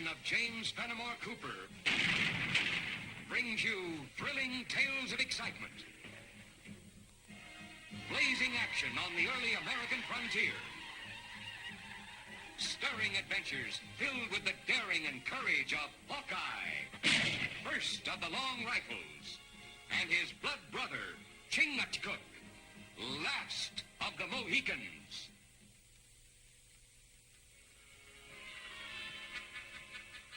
of James Fenimore Cooper brings you thrilling tales of excitement, blazing action on the early American frontier, stirring adventures filled with the daring and courage of Hawkeye, first of the long rifles, and his blood brother, Chingachgook, last of the Mohicans.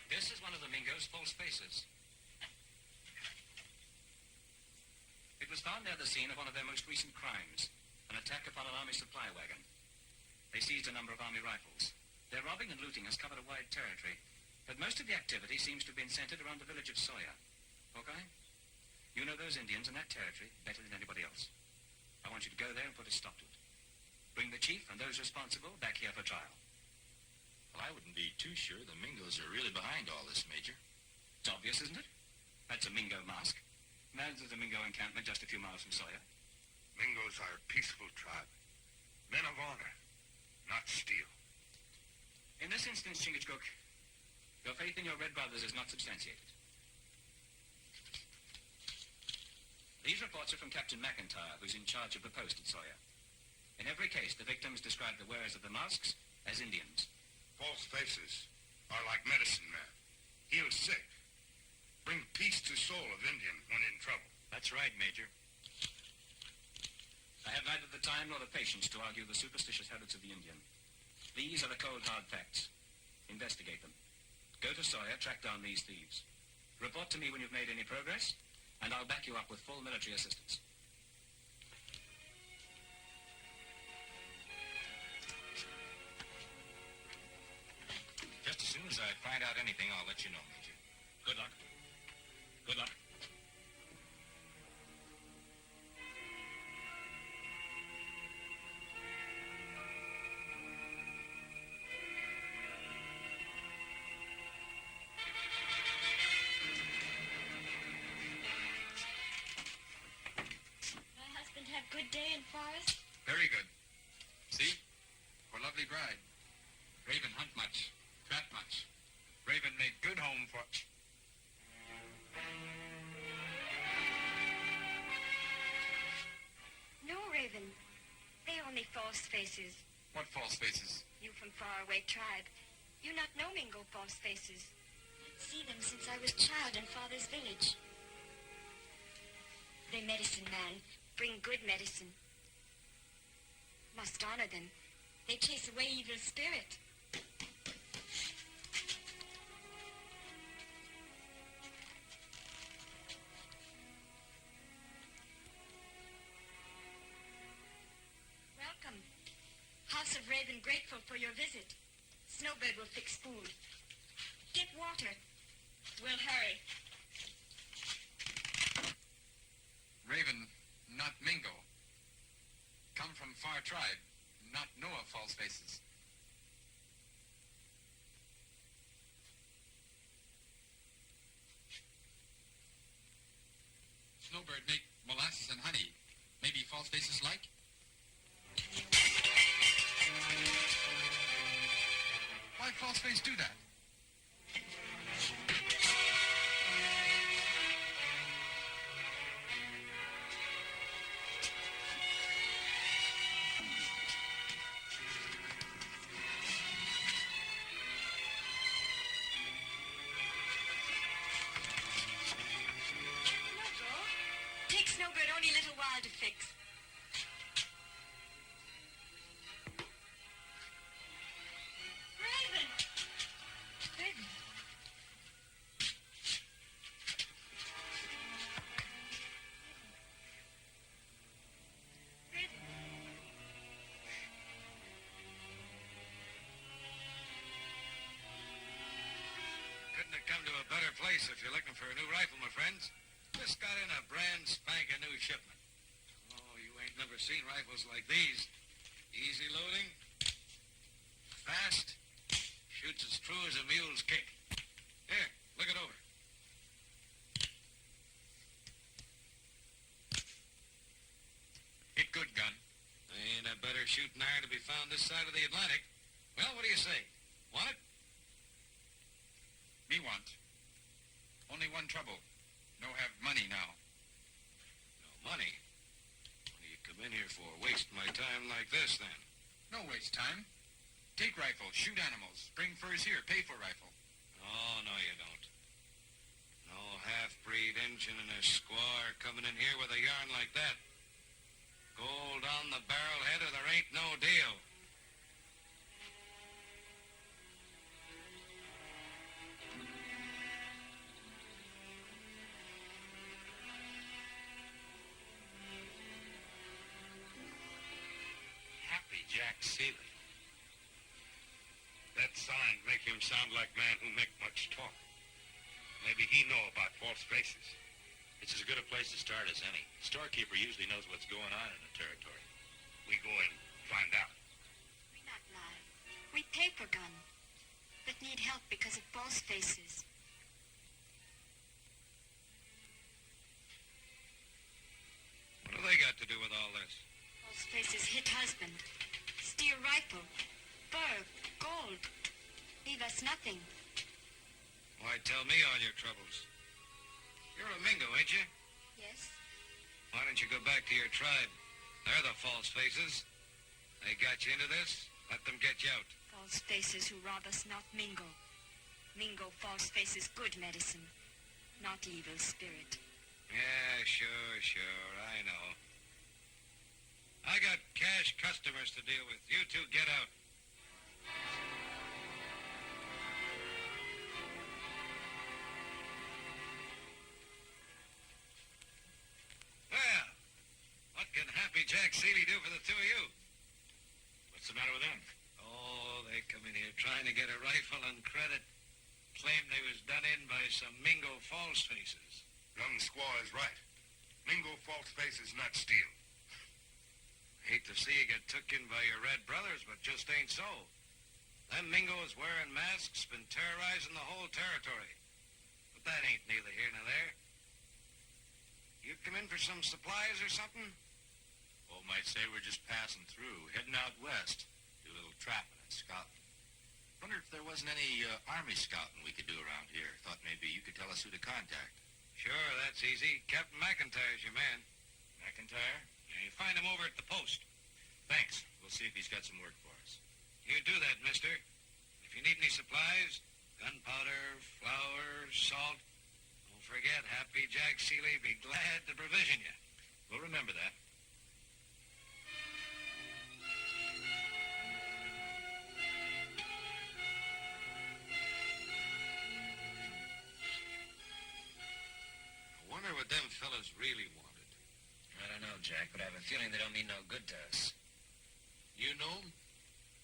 This is one of the Mingo's false faces. It was found near the scene of one of their most recent crimes, an attack upon an army supply wagon. They seized a number of army rifles. Their robbing and looting has covered a wide territory, but most of the activity seems to have been centered around the village of Sawyer. Hawkeye, you know those Indians and that territory better than anybody else. I want you to go there and put a stop to it. Bring the chief and those responsible back here for trial. Well, I wouldn't be too sure the Mingos are really behind all this, Major. It's obvious, isn't it? That's a Mingo mask. There's a Mingo encampment just a few miles from Sawyer. Mingos are a peaceful tribe. Men of honor, not steel. In this instance, Chingachgook, your faith in your red brothers is not substantiated. These reports are from Captain McIntyre, who's in charge of the post at Sawyer. In every case, the victims describe the wearers of the masks as Indians. False faces are like medicine men. Heal sick. Bring peace to soul of Indian when in trouble. That's right, Major. I have neither the time nor the patience to argue the superstitious habits of the Indian. These are the cold, hard facts. Investigate them. Go to Sawyer, track down these thieves. Report to me when you've made any progress, and I'll back you up with full military assistance. Just as soon as I find out anything, I'll let you know, Major. Good luck. Good luck. My husband had good day in forest? Very good. See? For lovely bride. Raven hunt much. Trap much. Raven made good home for... No, Raven. They only false faces. What false faces? You from faraway tribe. You not know Mingo false faces. I'd see them since I was child in father's village. They medicine man. Bring good medicine. Must honor them. They chase away evil spirit. Welcome. House of Raven grateful for your visit. Snowbird will fix food. Get water. We'll hurry. Raven, not Mingo. Come from far tribe, not know of false faces. Snowbird make molasses and honey. Maybe false faces like? Why false face do that? Take Snowbird only a little while to fix. Raven! Raven. Raven. Couldn't have come to a better place if you're looking for a new rifle, my friends. Just got in a brand spanking new shipment. Oh, you ain't never seen rifles like these. Easy loading, fast, shoots as true as a mule's kick. Here, look it over. Hit good, gun. Ain't a better shooting iron to be found this side of the Atlantic. Well, what do you say? Want it? Me want. Only one trouble. No have money now. No money? What do you come in here for? Waste my time like this, then? No waste time. Take rifle, shoot animals, bring furs here, pay for rifle. Oh, no, you don't. No half-breed Injun and a squaw coming in here with a yarn like that. Gold on the barrelhead or there ain't no deal. Happy Jack Seeley. That sign make him sound like man who make much talk. Maybe he know about false faces. It's as good a place to start as any. Storekeeper usually knows what's going on in the territory. We go and find out. We not lie. We paper gun. But need help because of false faces. What have they got to do with all this? False faces hit husband. Steer rifle. Fur. Gold. Leave us nothing. Why, tell me all your troubles. You're a Mingo, ain't you? Yes? Why don't you go back to your tribe? They're the false faces. They got you into this. Let them get you out. False faces who rob us, not Mingo. Mingo false faces good medicine, not evil spirit. Yeah, sure. I know. I got cash customers to deal with. You two get out. Well, what can Happy Jack Seeley do for the two of you? What's the matter with them? Oh, they come in here trying to get a rifle on credit. Claim they was done in by some Mingo false faces. Young squaw is right. Mingo false faces not steal. Hate to see you get took in by your red brothers, but just ain't so. Them Mingos wearing masks been terrorizing the whole territory. But that ain't neither here nor there. You come in for some supplies or something? Oh, might say we're just passing through, heading out west. Do a little trapping and scouting. Wonder if there wasn't any army scouting we could do around here. Thought maybe you could tell us who to contact. Sure, that's easy. Captain McIntyre's your man. McIntyre? Yeah, you find him over at the post. Thanks. We'll see if he's got some work for us. You do that, mister. If you need any supplies, gunpowder, flour, salt, don't forget, Happy Jack Seeley be glad to provision you. We'll remember that. I wonder what them fellas really wanted. I don't know, Jack, but I have a feeling they don't mean no good to us. You know 'em?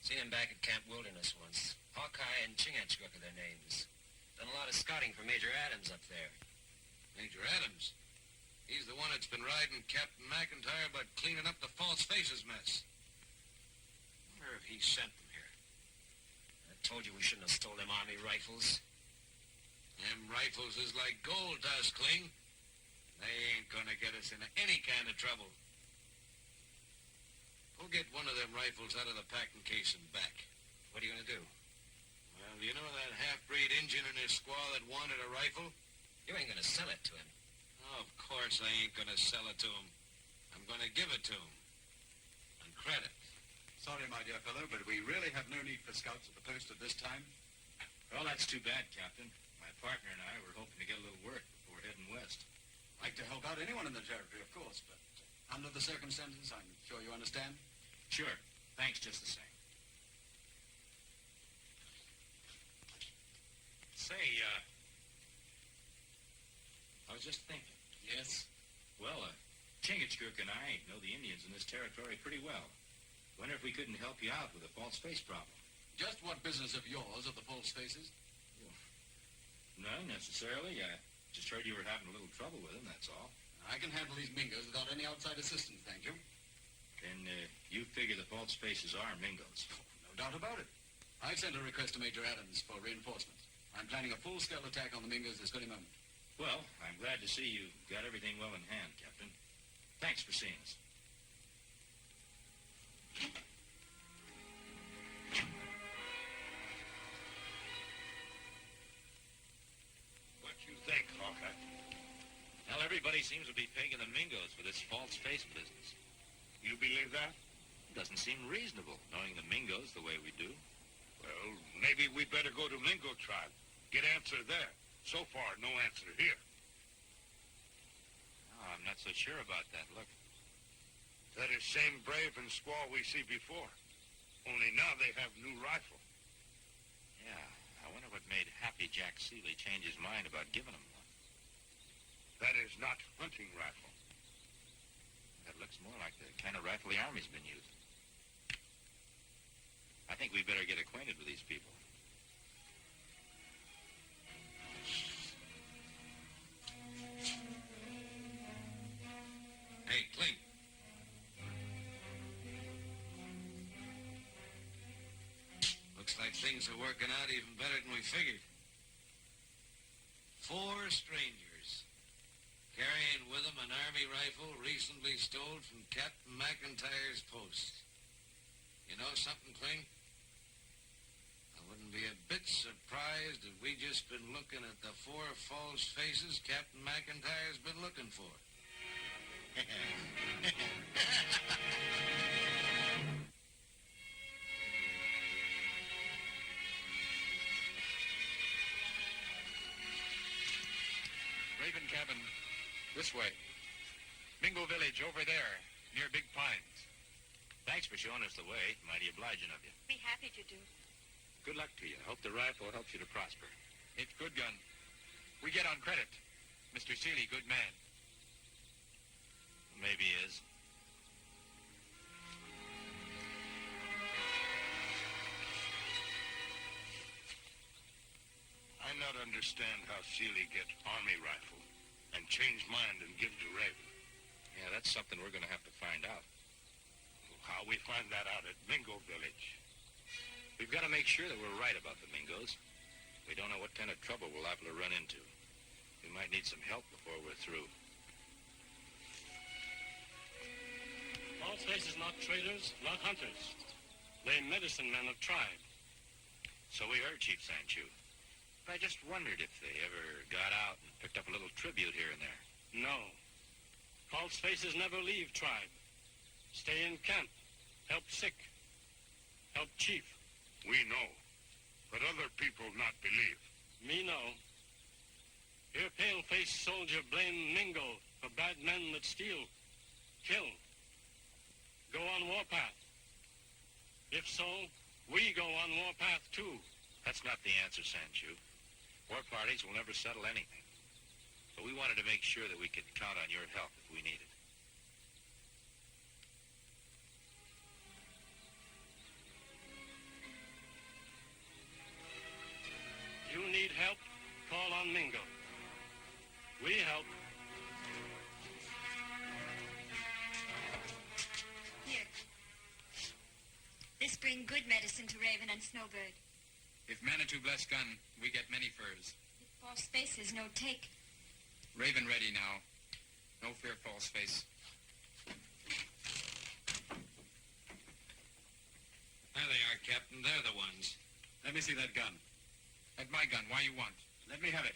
Seen them back at Camp Wilderness once. Hawkeye and Chingachgook are their names. Done a lot of scouting for Major Adams up there. Major Adams. He's the one that's been riding Captain McIntyre about cleaning up the false faces mess. Wonder if he sent them here. I told you we shouldn't have stole them army rifles. Them rifles is like gold to us, Kling. They ain't gonna get us into any kind of trouble. Go get one of them rifles out of the packing case and back. What are you going to do? Well, you know that half-breed Injun and his squaw that wanted a rifle? You ain't going to sell it to him. Oh, of course I ain't gonna sell it to him. I'm gonna give it to him. On credit. Sorry, my dear fellow, but we really have no need for scouts at the post at this time. Well, that's too bad, Captain. My partner and I were hoping to get a little work before heading west. Like to help out anyone in the territory, of course, but under the circumstances, I'm sure you understand. Sure. Thanks just the same. Say, I was just thinking. Yes? Well, Chingachgook and I know the Indians in this territory pretty well. Wonder if we couldn't help you out with a false face problem. Just what business of yours of the false faces? None necessarily. I just heard you were having a little trouble with them, that's all. I can handle these Mingos without any outside assistance, thank you. Then you figure the false faces are Mingos. No doubt about it. I've sent a request to Major Adams for reinforcements. I'm planning a full-scale attack on the Mingos this very moment. Well, I'm glad to see you got everything well in hand, Captain. Thanks for seeing us. Seeley seems to be pegging the Mingos for this false face business. You believe that? It doesn't seem reasonable, knowing the Mingos the way we do. Well, maybe we better go to Mingo tribe. Get answer there. So far, no answer here. No, I'm not so sure about that. Look. That is same brave and squaw we see before. Only now they have new rifle. Yeah, I wonder what made Happy Jack Seeley change his mind about giving him one. That is not hunting rifle. That looks more like the kind of rifle the Army's been using. I think we better get acquainted with these people. Hey, Clink. Looks like things are working out even better than we figured. 4 strangers, carrying with them an Army rifle recently stole from Captain McIntyre's post. You know something, Cling? I wouldn't be a bit surprised if we just been looking at the 4 false faces Captain McIntyre's been looking for. Raven cabin, this way. Mingo village over there, near Big Pines. Thanks for showing us the way. Mighty obliging of you. Be happy to do. Good luck to you. Hope the rifle helps you to prosper. It's good gun. We get on credit. Mr. Seeley, good man. Maybe he is. I not understand how Seeley get Army rifle and change mind and give to Raven. Yeah, that's something we're going to have to find out. How we find that out at Mingo village? We've got to make sure that we're right about the Mingos. We don't know what kind of trouble we're liable to run into. We might need some help before we're through. False faces not traders, not hunters. They medicine men of tribe. So we heard, Chief Sanchu. But I just wondered if they ever got out and picked up a little tribute here and there. No. False faces never leave tribe. Stay in camp. Help sick. Help chief. We know, but other people not believe. Me know. Here pale-faced soldier blame Mingo for bad men that steal, kill, go on warpath. If so, we go on warpath too. That's not the answer, Sanchu. War parties will never settle anything. But we wanted to make sure that we could count on your help if we need it. You need help, call on Mingo. We help. Here. This bring good medicine to Raven and Snowbird. If Manitou bless gun, we get many furs. If false faces no take. Raven ready now. No fear, false face. There they are, Captain. They're the ones. Let me see that gun. At my gun, why you want? Let me have it.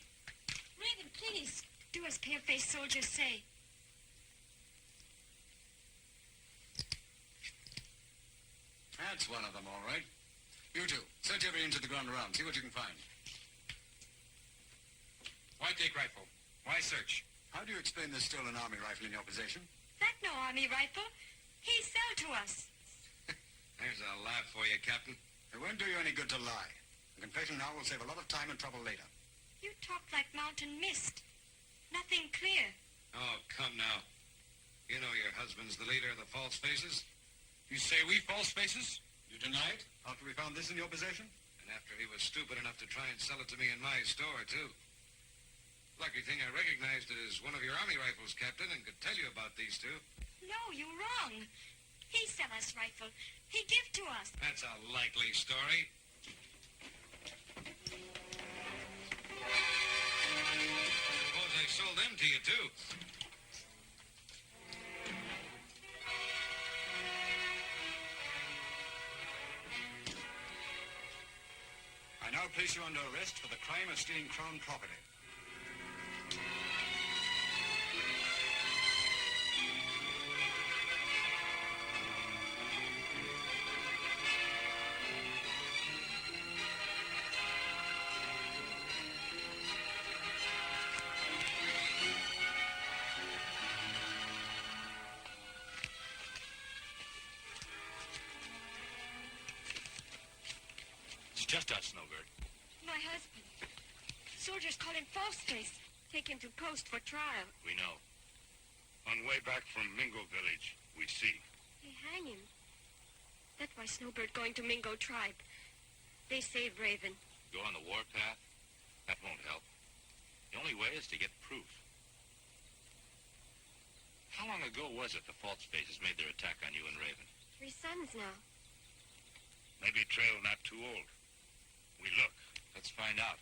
Raven, please, do as pale-faced soldiers say. That's one of them, all right. You two, search every inch of the ground around. See what you can find. Why take rifle? Why search? How do you explain there's still an Army rifle in your possession? That no Army rifle. He sell to us. There's a laugh for you, Captain. It won't do you any good to lie. A confession now will save a lot of time and trouble later. You talk like mountain mist. Nothing clear. Oh, come now. You know your husband's the leader of the false faces. You say we false faces? You deny it? After we found this in your possession? And after he was stupid enough to try and sell it to me in my store, too. Lucky thing I recognized it as one of your Army rifles, Captain, and could tell you about these two. No, you wrong. He sell us rifle. He give to us. That's a likely story. Suppose I sold them to you, too. I now place you under arrest for the crime of stealing Crown property. just us, Snowbird. My husband. Soldiers call him Falseface. Take him to post for trial. We know. On way back from Mingo village, we see. They hang him. That's why Snowbird going to Mingo tribe. They save Raven. Go on the warpath? That won't help. The only way is to get proof. How long ago was it the false faces made their attack on you and Raven? 3 sons now. Maybe trail not too old. We look. Let's find out.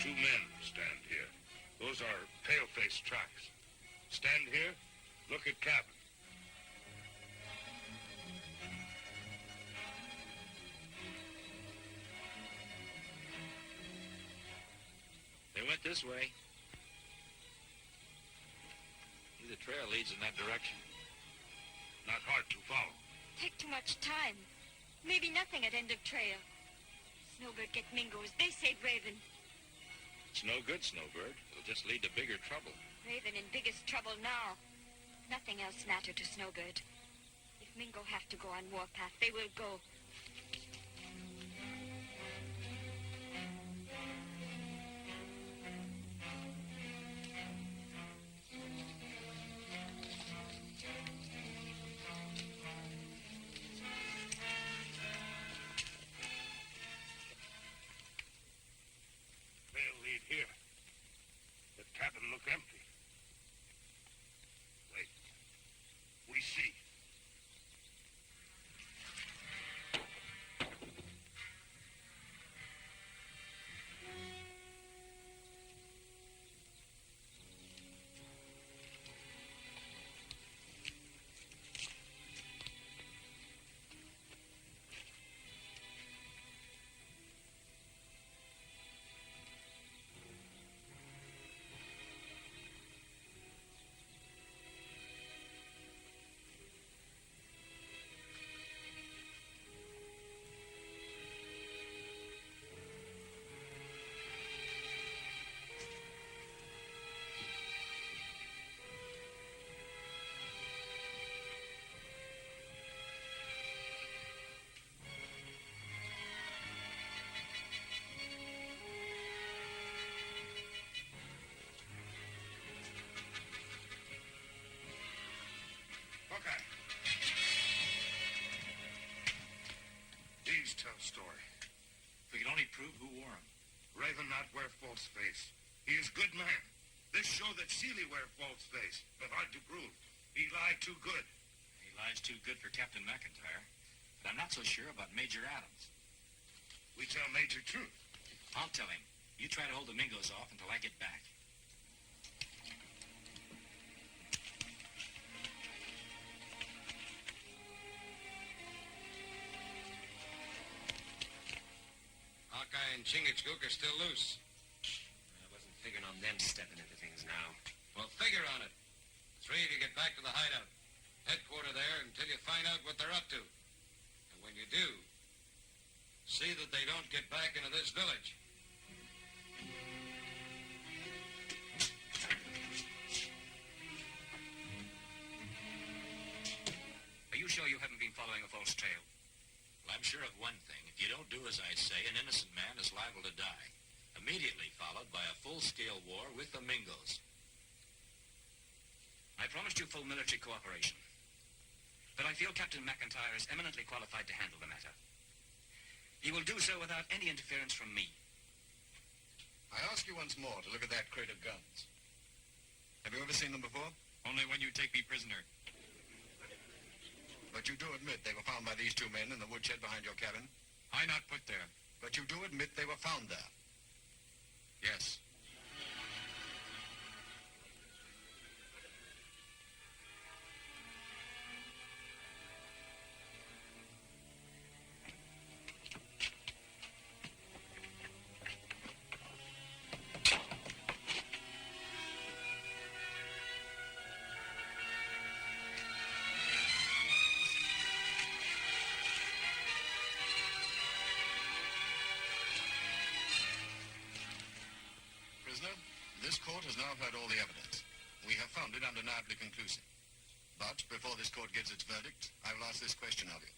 2 men stand here. Those are pale-faced tracks. Stand here, look at cabin. They went this way. The trail leads in that direction. Not hard to follow. Take too much time. Maybe nothing at end of trail. Snowbird get Mingos. They save Raven. It's no good, Snowbird. It'll just lead to bigger trouble. Raven in biggest trouble now. Nothing else matter to Snowbird. If Mingo have to go on warpath, they will go. They'll lead here. The cabin look empty. Wait. We see. Hawkeye. These tell story. If we could only prove who wore them. Raven not wear false face. He is good man. This show that Seeley wear false face, but hard to prove. He lied too good. He lies too good for Captain McIntyre. But I'm not so sure about Major Adams. We tell Major truth. I'll tell him. You try to hold the Mingos off until I get back. Hawkeye and Chingachgook are still loose. I wasn't figuring on them stepping into things now. Well, figure on it. 3 to get back to the hideout. Headquarter there until you find out what they're up to. And when you do, see that they don't get back into this village. Are you sure you haven't been following a false trail? Well, I'm sure of one thing. If you don't do as I say, an innocent man is liable to die. Immediately followed by a full-scale war with the Mingos. I promised you full military cooperation. But I feel Captain McIntyre is eminently qualified to handle the matter. He will do so without any interference from me. I ask you once more to look at that crate of guns. Have you ever seen them before? Only when you take me prisoner. But you do admit they were found by these 2 men in the woodshed behind your cabin? I not put there. But you do admit they were found there? Yes. This court has now heard all the evidence. We have found it undeniably conclusive. But before this court gives its verdict, I will ask this question of you.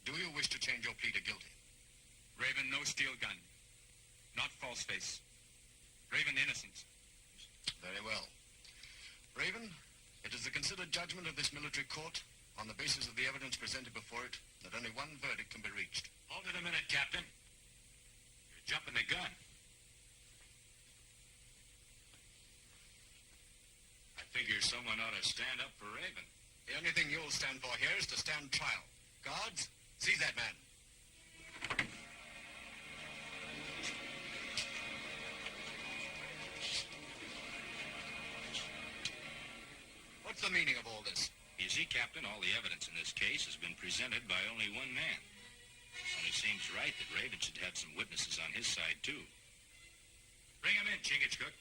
Do you wish to change your plea to guilty? Raven, no steel gun. Not false face. Raven, innocent. Very well. Raven, it is the considered judgment of this military court, on the basis of the evidence presented before it, that only one verdict can be reached. Hold it a minute, Captain. You're jumping the gun. I figure someone ought to stand up for Raven. The only thing you'll stand for here is to stand trial. Guards, seize that man. What's the meaning of all this? You see, Captain, all the evidence in this case has been presented by only one man. Only seems right that Raven should have some witnesses on his side, too. Bring him in, Chingachgook.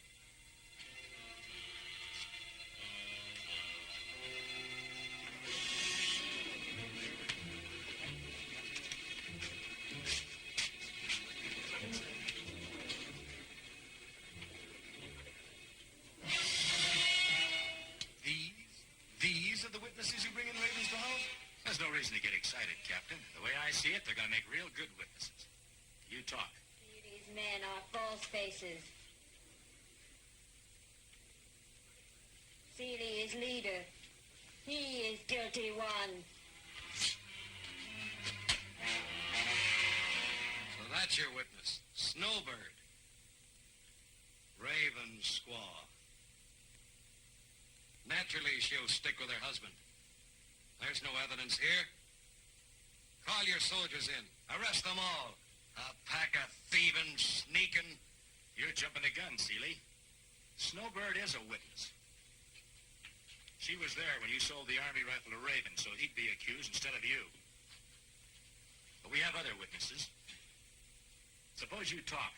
These are the witnesses you bring in Raven's behalf? There's no reason to get excited, Captain. The way I see it, they're going to make real good witnesses. You talk. These men are false faces. Seeley is leader. He is guilty one. So that's your witness. Snowbird. Raven's squaw. Naturally, she'll stick with her husband. There's no evidence here. Call your soldiers in. Arrest them all. A pack of thieving, sneaking... You're jumping the gun, Seeley. Snowbird is a witness. She was there when you sold the Army rifle to Raven, so he'd be accused instead of you. But we have other witnesses. Suppose you talk.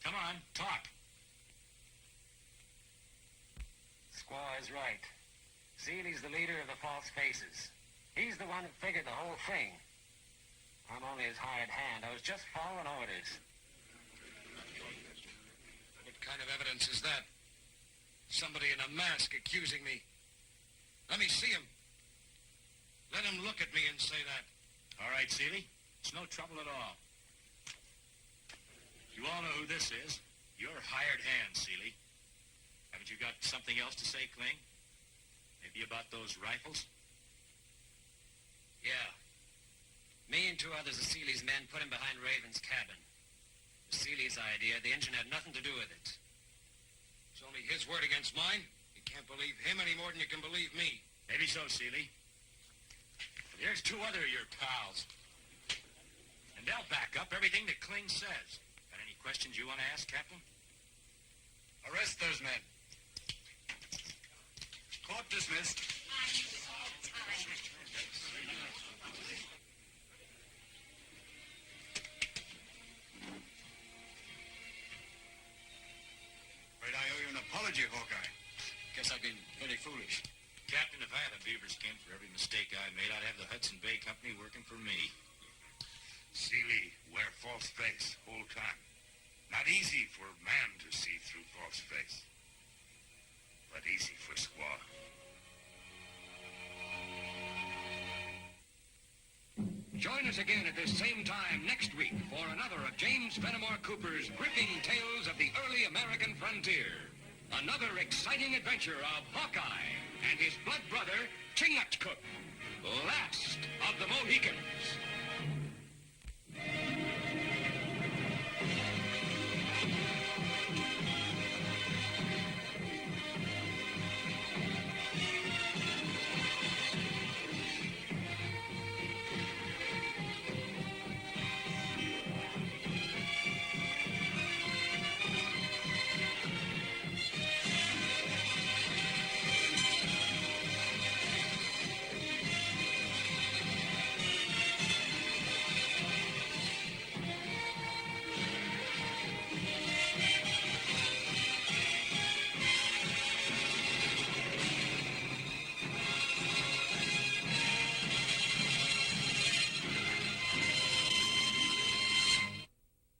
Come on, talk. Squaw is right. Seeley's the leader of the false faces. He's the one who figured the whole thing. I'm only his hired hand. I was just following orders. What kind of evidence is that? Somebody in a mask accusing me. Let me see him. Let him look at me and say that. All right, Seeley. It's no trouble at all. You all know who this is. Your hired hand, Seeley. Haven't you got something else to say, Kling? Maybe about those rifles? Yeah. Me and two others of Seeley's men put him behind Raven's cabin. It was Seeley's idea. The engine had nothing to do with it. It's only his word against mine. You can't believe him any more than you can believe me. Maybe so, Seeley. But here's two other of your pals. And they'll back up everything that Kling says. Got any questions you want to ask, Captain? Arrest those men. Court dismissed. Afraid I owe you an apology, Hawkeye. Guess I've been very foolish. Captain, if I had a beaver skin for every mistake I made, I'd have the Hudson Bay Company working for me. Seeley wear false face whole time. Not easy for man to see through false face, but easy for squaw. Join us again at this same time next week for another of James Fenimore Cooper's gripping tales of the early American frontier. Another exciting adventure of Hawkeye and his blood brother, Chingachgook, last of the Mohicans.